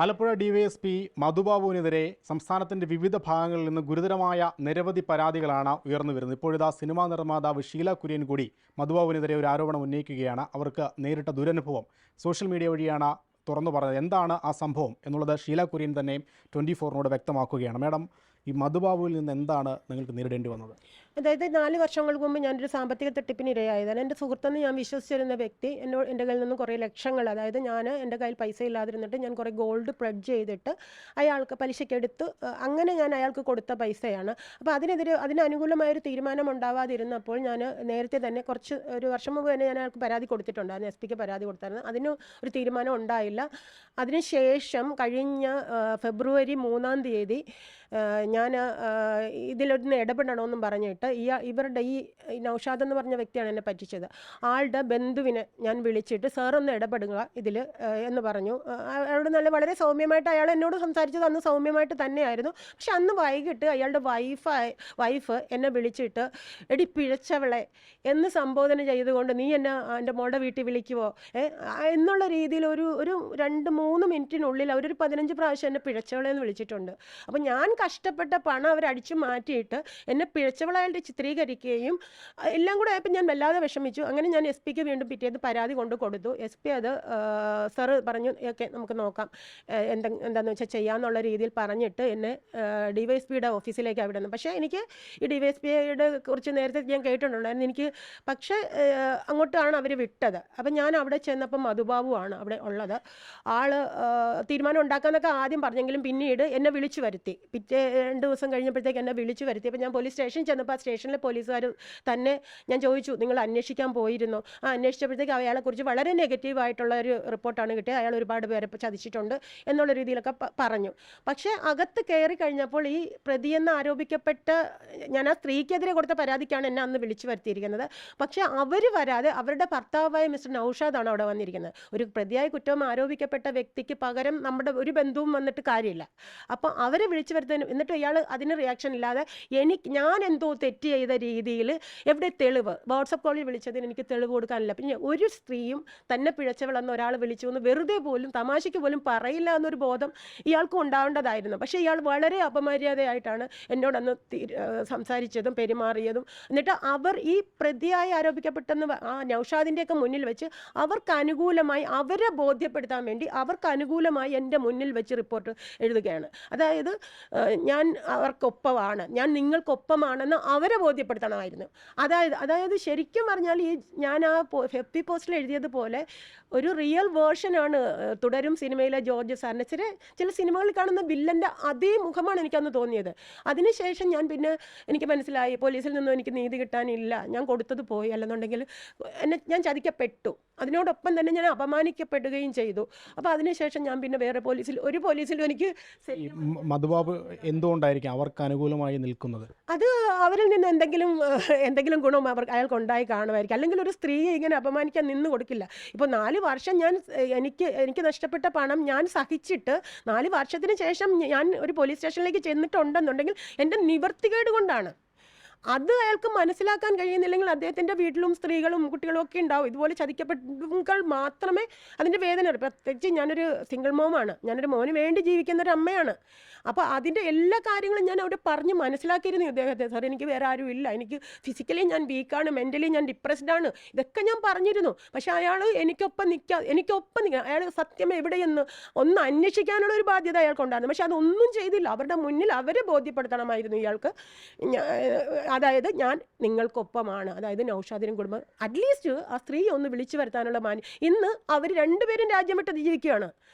Alappuzha DYSP മധുബാബുവിനെതിരെ സംസ്ഥാനത്തിന്റെ വിവിധ ഭാഗങ്ങളിൽ നിന്ന് ഗുരുതരമായ നിരവധി പരാതികളാണ് ഉയർന്നു വരുന്നത്. ഇപ്പോഴിതാ സിനിമാ നിർമ്മാതാവ് ഷീല കുര്യൻ കൂടി മധുബാബുവിനെതിരെ ഒരു ആരോപണം ഉന്നയിക്കുകയാണ്. അവർക്ക് നേരിട്ട ദുരനുഭവം സോഷ്യൽ മീഡിയ വഴിയാണ് തുറന്നു പറഞ്ഞത്. എന്താണ് ആ സംഭവം എന്നുള്ളത് ഷീല കുര്യൻ തന്നെ 24 വ്യക്തമാക്കുകയാണ്. മാഡം, ഈ മധുബാബുവിൽ നിന്ന് എന്താണ് നിങ്ങൾക്ക് നേരിടേണ്ടി വന്നത്? അതായത് 4 വർഷങ്ങൾക്ക് മുമ്പ് ഞാനൊരു സാമ്പത്തിക തട്ടിപ്പിന് ഇരയായതാണ്. എൻ്റെ സുഹൃത്തെന്ന് ഞാൻ വിശ്വസിച്ചിരുന്ന വ്യക്തി എൻ്റെ കയ്യിൽ നിന്ന് കുറേ ലക്ഷങ്ങൾ, അതായത് എൻ്റെ കയ്യിൽ പൈസ ഇല്ലാതിരുന്നിട്ട് ഞാൻ കുറേ ഗോൾഡ് പ്ലെഡ്ജ് ചെയ്തിട്ട് അയാൾക്ക് പലിശയ്ക്കെടുത്ത് അങ്ങനെ ഞാൻ അയാൾക്ക് കൊടുത്ത പൈസയാണ്. അപ്പോൾ അതിന് അനുകൂലമായൊരു തീരുമാനം ഉണ്ടാവാതിരുന്നപ്പോൾ ഞാൻ നേരത്തെ തന്നെ ഒരു വർഷം മുമ്പ് തന്നെ ഞാൻ അയാൾക്ക് പരാതി കൊടുത്തിട്ടുണ്ടായിരുന്നു, SP ക്ക് പരാതി കൊടുത്തായിരുന്നു. അതിന് ഒരു തീരുമാനം ഉണ്ടായില്ല. അതിനുശേഷം കഴിഞ്ഞ ഫെബ്രുവരി 3-ാം തീയതി ഞാൻ ഇതിലൊന്ന് ഇടപെടണമെന്നും പറഞ്ഞിട്ട് ഇവരുടെ ഈ നൗഷാദ് എന്ന് പറഞ്ഞ വ്യക്തിയാണ് എന്നെ പറ്റിച്ചത്. ആളുടെ ബന്ധുവിനെ ഞാൻ വിളിച്ചിട്ട് സാറൊന്ന് ഇടപെടുക ഇതിൽ എന്ന് പറഞ്ഞു. അയാളോട് വളരെ സൗമ്യമായിട്ട് അയാൾ എന്നോട് സംസാരിച്ചത് അന്ന് സൗമ്യമായിട്ട് തന്നെയായിരുന്നു. പക്ഷെ അന്ന് വൈകിട്ട് അയാളുടെ വൈഫ് എന്നെ വിളിച്ചിട്ട് എടി പിഴച്ചവളെ എന്ന് സംബോധന ചെയ്തുകൊണ്ട് നീ എന്നെ എൻ്റെ മോളുടെ വീട്ടിൽ വിളിക്കുവോ എന്നുള്ള രീതിയിൽ ഒരു 2-3 മിനിറ്റിനുള്ളിൽ അവരൊരു 15 പ്രാവശ്യം എന്നെ പിഴച്ചവളെ എന്ന് വിളിച്ചിട്ടുണ്ട്. അപ്പം ഞാൻ കഷ്ടപ്പെട്ട പണം അവരടിച്ചു മാറ്റിയിട്ട് എന്നെ പിഴച്ചവളായിട്ട് ചിത്രീകരിക്കുകയും എല്ലാം കൂടെ ആയപ്പോൾ ഞാൻ വല്ലാതെ വിഷമിച്ചു. അങ്ങനെ ഞാൻ SP ക്ക് വീണ്ടും പിറ്റേന്ന് പരാതി കൊടുത്തു. SP അത് സാറ് പറഞ്ഞു ഓക്കെ നമുക്ക് നോക്കാം എന്താണെന്ന് വെച്ചാൽ ചെയ്യാമെന്നുള്ള രീതിയിൽ പറഞ്ഞിട്ട് എന്നെ DYSPയുടെ ഓഫീസിലേക്ക് അവിടെ നിന്ന്. പക്ഷേ എനിക്ക് ഈ DYSPയുടെ കുറിച്ച് നേരത്തെ ഞാൻ കേട്ടിട്ടുണ്ടായിരുന്നു എനിക്ക്. പക്ഷേ അങ്ങോട്ടാണ് അവർ വിട്ടത്. അപ്പം ഞാൻ അവിടെ ചെന്നപ്പം മധുബാബു ആണ് അവിടെ ഉള്ളത്. ആള് തീരുമാനം ഉണ്ടാക്കാമെന്നൊക്കെ ആദ്യം പറഞ്ഞെങ്കിലും പിന്നീട് എന്നെ വിളിച്ചു വരുത്തി. പിറ്റേ 2 ദിവസം കഴിഞ്ഞപ്പോഴത്തേക്ക് എന്നെ വിളിച്ചു വരുത്തി. അപ്പോൾ ഞാൻ പോലീസ് സ്റ്റേഷനിൽ ചെന്നപ്പോൾ ആ സ്റ്റേഷനിലെ പോലീസുകാർ തന്നെ ഞാൻ ചോദിച്ചു നിങ്ങൾ അന്വേഷിക്കാൻ പോയിരുന്നോ? അന്വേഷിച്ചപ്പോഴത്തേക്ക് അയാളെക്കുറിച്ച് വളരെ നെഗറ്റീവായിട്ടുള്ള ഒരു റിപ്പോർട്ടാണ് കിട്ടിയത്. അയാൾ ഒരുപാട് പേരെ ചതിച്ചിട്ടുണ്ട് എന്നുള്ള രീതിയിലൊക്കെ പറഞ്ഞു. പക്ഷേ അകത്ത് കയറി കഴിഞ്ഞപ്പോൾ ഈ പ്രതിയെന്ന് ആരോപിക്കപ്പെട്ട ഞാൻ ആ സ്ത്രീക്കെതിരെ കൊടുത്ത പരാതിക്കാണ് എന്നെ അന്ന് വിളിച്ചു വരുത്തിയിരിക്കുന്നത്. പക്ഷേ അവർ വരാതെ അവരുടെ ഭർത്താവായ മിസ്റ്റർ നൗഷാദാണ് അവിടെ വന്നിരിക്കുന്നത്. ഒരു പ്രതിയായ കുറ്റം ആരോപിക്കപ്പെട്ട വ്യക്തിക്ക് പകരം നമ്മുടെ ഒരു ബന്ധുവും വന്നിട്ട് കാര്യമില്ല. അപ്പോൾ അവരെ വിളിച്ചു വരുത്തുന്നതിന് എന്നിട്ട് ഇയാൾ അതിന് റിയാക്ഷൻ ഇല്ലാതെ ഞാൻ എന്തോ തെറ്റ് ചെയ്ത രീതിയിൽ എവിടെ തെളിവ് വാട്സപ്പ് കോളിൽ വിളിച്ചതിന് എനിക്ക് തെളിവ് കൊടുക്കാനില്ല. പിന്നെ ഒരു സ്ത്രീയും തന്നെ പിഴച്ചവളെന്ന് ഒരാൾ വിളിച്ചു എന്ന് വെറുതെ പോലും തമാശയ്ക്ക് പോലും പറയില്ല എന്നൊരു ബോധം ഇയാൾക്കും ഉണ്ടാവേണ്ടതായിരുന്നു. പക്ഷേ ഇയാൾ വളരെ അപമര്യാദയായിട്ടാണ് എന്നോടന്ന് സംസാരിച്ചതും പെരുമാറിയതും. എന്നിട്ട് അവർ ഈ പ്രതിയായി ആരോപിക്കപ്പെട്ടെന്ന് ആ നൗഷാദിൻ്റെയൊക്കെ മുന്നിൽ വെച്ച് അവർക്ക് അനുകൂലമായി അവരെ ബോധ്യപ്പെടുത്താൻ വേണ്ടി അവർക്ക് അനുകൂലമായി എൻ്റെ മുന്നിൽ വെച്ച് റിപ്പോർട്ട് എഴുതുകയാണ്. അതായത് ഞാൻ അവർക്കൊപ്പമാണ്, ഞാൻ നിങ്ങൾക്കൊപ്പമാണെന്ന് അവരെ ബോധ്യപ്പെടുത്തണമായിരുന്നു. അതായത് ശരിക്കും പറഞ്ഞാൽ ഞാൻ ആ FB പോസ്റ്റിൽ എഴുതിയതുപോലെ ഒരു റിയൽ വേർഷനാണ് തുടരും സിനിമയിലെ ജോർജ് സാറിൻ്റെ ചില സിനിമകളിൽ കാണുന്ന വില്ലൻ്റെ അതേ മുഖമാണ് എനിക്കന്ന് തോന്നിയത്. അതിനുശേഷം എനിക്ക് മനസ്സിലായി പോലീസിൽ നിന്നും എനിക്ക് നീതി കിട്ടാനില്ല, ഞാൻ കൊടുത്തത് പോയി, അല്ലെന്നുണ്ടെങ്കിൽ ഞാൻ ചതിക്കപ്പെട്ടു. അതിനോടൊപ്പം തന്നെ ഞാൻ അപമാനിക്കപ്പെടുകയും ചെയ്തു. അപ്പോൾ അതിനുശേഷം ഞാൻ വേറെ ഒരു പോലീസിലും എനിക്ക് മധുബാബു എന്തുകൊണ്ടായിരിക്കും അവർക്ക് അനുകൂലമായി നിൽക്കുന്നത്? അത് അവരിൽ നിന്ന് എന്തെങ്കിലും ഗുണം അയാൾക്ക് ഉണ്ടായി കാണുമായിരിക്കും. അല്ലെങ്കിൽ ഒരു സ്ത്രീയെ ഇങ്ങനെ അപമാനിക്കാൻ നിന്ന് കൊടുക്കില്ല. ഇപ്പോൾ 4 വർഷം എനിക്ക് നഷ്ടപ്പെട്ട പണം ഞാൻ സഹിച്ചിട്ട് 4 വർഷത്തിന് ശേഷം ഞാൻ ഒരു പോലീസ് സ്റ്റേഷനിലേക്ക് ചെന്നിട്ടുണ്ടെന്നുണ്ടെങ്കിൽ എൻ്റെ നിവർത്തികേട് കൊണ്ടാണ്. അത് അയാൾക്ക് മനസ്സിലാക്കാൻ കഴിയുന്നില്ലെങ്കിൽ അദ്ദേഹത്തിൻ്റെ വീട്ടിലും സ്ത്രീകളും കുട്ടികളും ഒക്കെ ഉണ്ടാവും. ഇതുപോലെ ചതിക്കപ്പെട്ടവർ മാത്രമേ അതിൻ്റെ വേദന അറിയൂ. പ്രത്യേകിച്ച് ഞാനൊരു സിംഗിൾ മോമാണ്, ഞാനൊരു മോന് വേണ്ടി ജീവിക്കുന്ന ഒരു അമ്മയാണ്. അപ്പോൾ അതിൻ്റെ എല്ലാ കാര്യങ്ങളും ഞാൻ അവിടെ പറഞ്ഞ് മനസ്സിലാക്കിയിരുന്നു ഇദ്ദേഹത്തെ. സാർ എനിക്ക് വേറെ ആരും ഇല്ല, എനിക്ക് ഫിസിക്കലി ഞാൻ വീക്കാണ്, മെൻ്റലി ഞാൻ ഡിപ്രസ്ഡാണ്, ഇതൊക്കെ ഞാൻ പറഞ്ഞിരുന്നു. പക്ഷേ അയാൾ എനിക്കൊപ്പം നിൽക്കുക അയാൾ സത്യം എവിടെയെന്ന് ഒന്ന് അന്വേഷിക്കാനുള്ള ഒരു ബാധ്യത അയാൾക്കുണ്ടായിരുന്നു. പക്ഷെ അതൊന്നും ചെയ്തില്ല. അവരുടെ മുന്നിൽ അവരെ ബോധ്യപ്പെടുത്തണമായിരുന്നു ഇയാൾക്ക്. അതായത് ഞാൻ നിങ്ങൾക്കൊപ്പമാണ്, അതായത് നൗഷാദിനും കുടുംബം അറ്റ്ലീസ്റ്റ് ആ സ്ത്രീ ഒന്ന് വിളിച്ചു വരുത്താനുള്ള ഇന്ന് അവർ 2 പേരും രാജ്യം വിട്ട് ജീവിക്കുകയാണ്.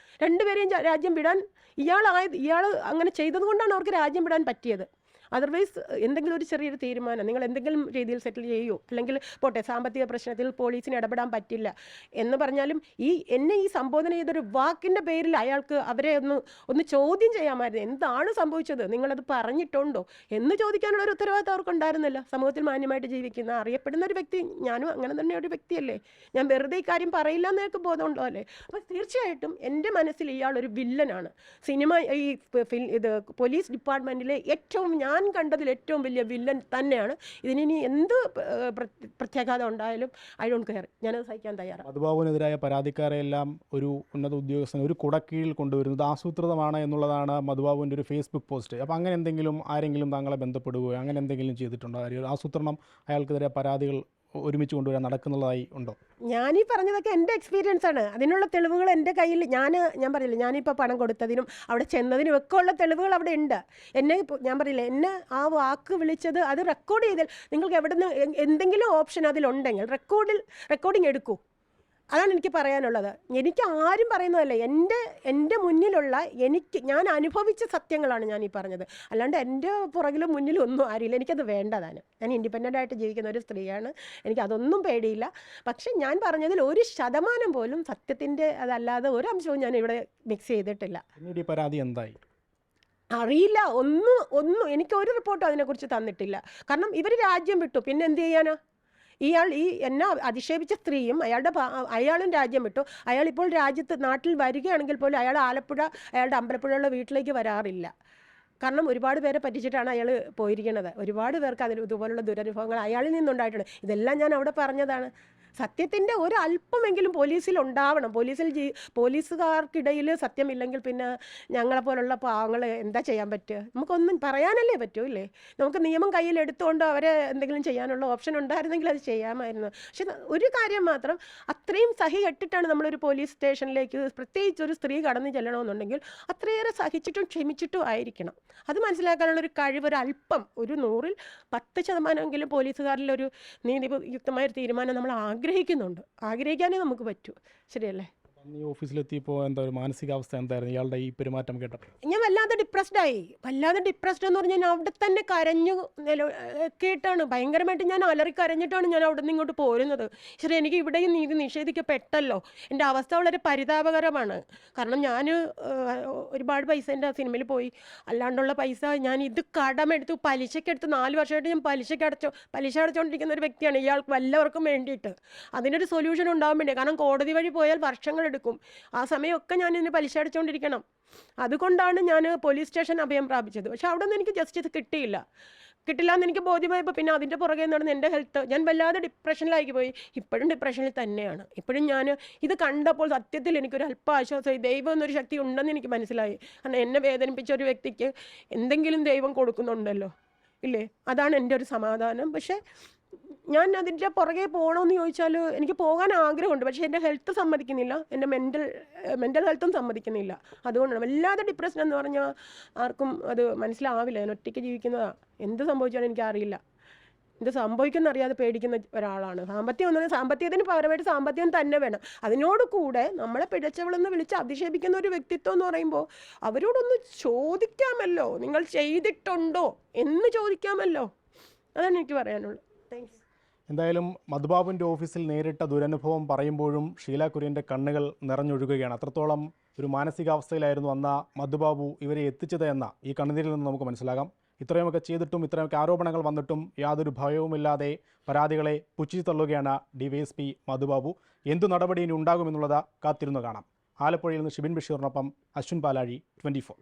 2 പേരെയും രാജ്യം വിടാൻ ഇയാൾ അങ്ങനെ ചെയ്തത് കൊണ്ടാണ് അവർക്ക് രാജ്യം വിടാൻ പറ്റിയത്. അതർവൈസ് എന്തെങ്കിലും ഒരു ചെറിയൊരു തീരുമാനം നിങ്ങൾ എന്തെങ്കിലും രീതിയിൽ സെറ്റിൽ ചെയ്യൂ, അല്ലെങ്കിൽ പോട്ടെ സാമ്പത്തിക പ്രശ്നത്തിൽ പോലീസിന് ഇടപെടാൻ പറ്റില്ല എന്ന് പറഞ്ഞാലും എന്നെ ഈ സംബോധന ചെയ്തൊരു വാക്കിൻ്റെ പേരിൽ അയാൾക്ക് അവരെ ഒന്ന് ചോദ്യം ചെയ്യാമായിരുന്നു. എന്താണ് സംഭവിച്ചത്, നിങ്ങളത് പറഞ്ഞിട്ടുണ്ടോ എന്ന് ചോദിക്കാനുള്ള ഒരു ഉത്തരവാദിത്തം അവർക്കുണ്ടായിരുന്നില്ല. സമൂഹത്തിൽ മാന്യമായിട്ട് ജീവിക്കുന്ന അറിയപ്പെടുന്ന ഒരു വ്യക്തി, ഞാനും അങ്ങനെ തന്നെ ഒരു വ്യക്തിയല്ലേ, ഞാൻ വെറുതെ ഈ കാര്യം പറയില്ല എന്നൊക്കെ ബോധമുണ്ടോ അല്ലേ? അപ്പോൾ തീർച്ചയായിട്ടും എൻ്റെ മനസ്സിൽ ഇയാളൊരു വില്ലനാണ്. സിനിമ പോലീസ് ഡിപ്പാർട്ട്മെൻറ്റിലെ ഏറ്റവും ഞാൻ ഞാൻ കണ്ടതിൽ ഏറ്റവും വലിയ വില്ലൻ തന്നെയാണ്. ഇതിനി എന്ത് പ്രത്യാഘാതം ഉണ്ടായാലും ഐ ഡോണ്ട് കെയർ, ഞാനത് സഹിക്കാൻ തയ്യാറാണ്. മധുബാബുവിനെതിരായ പരാതിക്കാരെല്ലാം ഒരു ഉന്നത ഉദ്യോഗസ്ഥൻ ഒരു കുടക്കീഴിൽ കൊണ്ടുവരുന്നത് ആസൂത്രിതമാണ് എന്നുള്ളതാണ് മധുബാബുവിൻ്റെ ഒരു ഫേസ്ബുക്ക് പോസ്റ്റ്. അപ്പോൾ അങ്ങനെ എന്തെങ്കിലും ആരെങ്കിലും താങ്കളെ ബന്ധപ്പെടുകയോ അങ്ങനെ എന്തെങ്കിലും ചെയ്തിട്ടുണ്ടോ? ആസൂത്രണം അയാൾക്കെതിരെ പരാതികൾ ഒരുമിച്ച് കൊണ്ടുവരാൻ നടക്കുന്നതായി ഉണ്ടോ? ഞാനീ പറഞ്ഞതൊക്കെ എൻ്റെ എക്സ്പീരിയൻസ് ആണ്. അതിനുള്ള തെളിവുകൾ എൻ്റെ കയ്യിൽ ഞാൻ പറയില്ല, ഞാനിപ്പോൾ പണം കൊടുത്തതിനും അവിടെ ചെന്നതിനും ഒക്കെ ഉള്ള തെളിവുകൾ അവിടെ ഉണ്ട്. എന്നെ ഞാൻ പറയില്ല, എന്നെ ആ വാക്ക് വിളിച്ചത് അത് റെക്കോർഡ് ചെയ്താൽ നിങ്ങൾക്ക് എവിടെ നിന്ന് എന്തെങ്കിലും ഓപ്ഷൻ അതിലുണ്ടെങ്കിൽ റെക്കോർഡിങ് എടുക്കൂ. അതാണ് എനിക്ക് പറയാനുള്ളത്. എനിക്ക് ആരും പറയുന്നതല്ല, എൻ്റെ മുന്നിലുള്ള ഞാൻ അനുഭവിച്ച സത്യങ്ങളാണ് ഞാൻ ഈ പറഞ്ഞത്. അല്ലാണ്ട് എൻ്റെ പുറകിലും മുന്നിലും ഒന്നും ആരില്ല. എനിക്കത് വേണ്ടതാണ്. ഞാൻ ഇൻഡിപെൻഡൻ്റ് ആയിട്ട് ജീവിക്കുന്ന ഒരു സ്ത്രീയാണ്. എനിക്കതൊന്നും പേടിയില്ല. പക്ഷെ ഞാൻ പറഞ്ഞതിൽ 1% പോലും സത്യത്തിൻ്റെ അതല്ലാതെ ഒരു അംശവും ഞാൻ ഇവിടെ മിക്സ് ചെയ്തിട്ടില്ല. പിന്നീട് ഈ പരാതി എന്തായി അറിയില്ല. ഒന്നും എനിക്കൊരു റിപ്പോർട്ടും അതിനെക്കുറിച്ച് തന്നിട്ടില്ല. കാരണം ഇവർ രാജ്യം വിട്ടു, പിന്നെ എന്ത് ചെയ്യാനാ? എന്നെ അധിക്ഷേപിച്ച സ്ത്രീയും അയാളും രാജ്യം വിട്ടു. അയാൾ ഇപ്പോൾ നാട്ടിൽ വരികയാണെങ്കിൽ പോലും അയാൾ ആലപ്പുഴ, അയാളുടെ അമ്പലപ്പുഴയുള്ള വീട്ടിലേക്ക് വരാറില്ല. കാരണം ഒരുപാട് പേരെ പറ്റിച്ചിട്ടാണ് അയാൾ പോയിരിക്കുന്നത്. ഒരുപാട് പേർക്ക് ഇതുപോലുള്ള ദുരനുഭവങ്ങൾ അയാളിൽ നിന്നുണ്ടായിട്ടുണ്ട്. ഇതെല്ലാം ഞാൻ അവിടെ പറഞ്ഞതാണ്. സത്യത്തിൻ്റെ ഒരല്പമെങ്കിലും പോലീസിൽ ഉണ്ടാവണം. പോലീസുകാർക്കിടയിൽ സത്യമില്ലെങ്കിൽ പിന്നെ ഞങ്ങളെപ്പോലുള്ള പാവങ്ങൾ എന്താ ചെയ്യാൻ പറ്റുക? നമുക്കൊന്നും പറയാനല്ലേ പറ്റൂ, ഇല്ലേ? നമുക്ക് നിയമം കയ്യിൽ എടുത്തുകൊണ്ട് അവരെ എന്തെങ്കിലും ചെയ്യാനുള്ള ഓപ്ഷൻ ഉണ്ടായിരുന്നെങ്കിൽ അത് ചെയ്യാമായിരുന്നു. പക്ഷെ ഒരു കാര്യം മാത്രം, അത്രയും സഹി കെട്ടിട്ടാണ് നമ്മളൊരു പോലീസ് സ്റ്റേഷനിലേക്ക് പ്രത്യേകിച്ച് ഒരു സ്ത്രീ കടന്നു ചെല്ലണമെന്നുണ്ടെങ്കിൽ അത്രയേറെ സഹിച്ചിട്ടും ക്ഷമിച്ചിട്ടും ആയിരിക്കണം. അത് മനസ്സിലാക്കാനുള്ളൊരു കഴിവ് ഒരല്പം, ഒരു 100ൽ 10% പോലീസുകാരിലൊരു നീതിയുക്തമായൊരു തീരുമാനം നമ്മൾ ആഗ്രഹിക്കാനേ നമുക്ക് പറ്റൂ. ശരിയല്ലേ? ഈ ഓഫീസിലെത്തിയപ്പോൾ എന്താ ഒരു മാനസികാവസ്ഥ എന്തായിരുന്നു ഇയാളുടെ ഈ പെരുമാറ്റം കേട്ടപ്പോൾ? ഞാൻ വല്ലാതെ ഡിപ്രസ്ഡായി. എന്ന് പറഞ്ഞാൽ ഞാൻ അവിടെ തന്നെ കരഞ്ഞു കേട്ടാണ്. ഭയങ്കരമായിട്ട് ഞാൻ അലറി കരഞ്ഞിട്ടാണ് ഞാൻ അവിടെ നിന്ന് ഇങ്ങോട്ട് പോരുന്നത്. ശരി, എനിക്ക് ഇവിടെയും നീതി നിഷേധിക്കപ്പെട്ടല്ലോ. എൻ്റെ അവസ്ഥ വളരെ പരിതാപകരമാണ്. കാരണം ഞാൻ ഒരുപാട് പൈസ എൻ്റെ സിനിമയിൽ പോയി. അല്ലാണ്ടുള്ള പൈസ ഞാൻ ഇത് കടമെടുത്തു, പലിശക്കെടുത്ത് 4 വർഷമായിട്ട് ഞാൻ പലിശ അടച്ചുകൊണ്ടിരിക്കുന്ന ഒരു വ്യക്തിയാണ്. ഇയാൾക്ക് വല്ലവർക്കും വേണ്ടിയിട്ട് അതിനൊരു സൊല്യൂഷൻ ഉണ്ടാവാൻ വേണ്ടി. കാരണം കോടതി വഴി പോയാൽ വർഷങ്ങൾ എടുക്കും. ആ സമയമൊക്കെ ഞാൻ ഇതിന് പലിശ അടച്ചുകൊണ്ടിരിക്കണം. അതുകൊണ്ടാണ് ഞാൻ പോലീസ് സ്റ്റേഷൻ അഭയം പ്രാപിച്ചത്. പക്ഷെ അവിടെ നിന്ന് എനിക്ക് ജസ്റ്റിസ് കിട്ടില്ല എന്ന് എനിക്ക് ബോധ്യമായപ്പോൾ പിന്നെ അതിൻ്റെ പുറകെ നടന്ന് എൻ്റെ ഹെൽത്ത്, ഞാൻ വല്ലാതെ ഡിപ്രഷനിലാക്കി പോയി. ഇപ്പോഴും ഡിപ്രഷനിൽ തന്നെയാണ്. ഇപ്പോഴും ഞാൻ ഇത് കണ്ടപ്പോൾ സത്യത്തിൽ എനിക്കൊരു അല്പം ആശ്വാസമായി. ദൈവം എന്നൊരു ശക്തി ഉണ്ടെന്ന് എനിക്ക് മനസ്സിലായി. കാരണം എന്നെ വേദനിപ്പിച്ച ഒരു വ്യക്തിക്ക് എന്തെങ്കിലും ദൈവം കൊടുക്കുന്നുണ്ടല്ലോ, ഇല്ലേ? അതാണ് എൻ്റെ ഒരു സമാധാനം. പക്ഷേ ഞാൻ അതിൻ്റെ പുറകെ പോകണമെന്ന് ചോദിച്ചാൽ എനിക്ക് പോകാൻ ആഗ്രഹമുണ്ട്. പക്ഷേ എൻ്റെ ഹെൽത്ത് സമ്മതിക്കുന്നില്ല, എൻ്റെ മെൻ്റൽ ഹെൽത്തും സമ്മതിക്കുന്നില്ല. അതുകൊണ്ടാണ് വല്ലാതെ ഡിപ്രഷൻ എന്ന് പറഞ്ഞാൽ ആർക്കും അത് മനസ്സിലാവില്ല. ഞാൻ ഒറ്റയ്ക്ക് ജീവിക്കുന്നതാണ്. എന്ത് സംഭവിച്ചാലും എനിക്കറിയില്ല. എന്ത് സംഭവിക്കുമെന്ന് അറിയാതെ പേടിക്കുന്ന ഒരാളാണ്. സാമ്പത്തികത്തിന് പകരമായിട്ട് സാമ്പത്തികം തന്നെ വേണം. അതിനോട് കൂടെ നമ്മളെ പിഴച്ചവളെന്ന് വിളിച്ച് അധിക്ഷേപിക്കുന്ന ഒരു വ്യക്തിത്വം എന്ന് പറയുമ്പോൾ അവരോടൊന്ന് ചോദിക്കാമല്ലോ, നിങ്ങൾ ചെയ്തിട്ടുണ്ടോ എന്ന് ചോദിക്കാമല്ലോ. അതാണ് എനിക്ക് പറയാനുള്ളത്. താങ്ക്സ്. എന്തായാലും മധുബാബുവിൻ്റെ ഓഫീസിൽ നേരിട്ട ദുരനുഭവം പറയുമ്പോഴും ഷീല കുര്യൻ്റെ കണ്ണുകൾ നിറഞ്ഞൊഴുകുകയാണ്. അത്രത്തോളം ഒരു മാനസികാവസ്ഥയിലായിരുന്നു അന്ന് മധുബാബു ഇവരെ എത്തിച്ചത് എന്ന ഈ കണ്ണുനീരിൽ നിന്ന് നമുക്ക് മനസ്സിലാകാം. ഇത്രയുമൊക്കെ ചെയ്തിട്ടും ഇത്രയൊക്കെ ആരോപണങ്ങൾ വന്നിട്ടും യാതൊരു ഭയവുമില്ലാതെ പരാതികളെ പുച്ഛിച്ചു തള്ളുകയാണ് ഡിവൈഎസ്പി മധുബാബു. എന്തു നടപടി ഇനി ഉണ്ടാകുമെന്നുള്ളത് കാത്തിരുന്ന് കാണാം. ആലപ്പുഴയിൽ നിന്ന് ഷിബിൻ ബഷീറിനൊപ്പം അശ്വിൻ പാലാഴി, 24.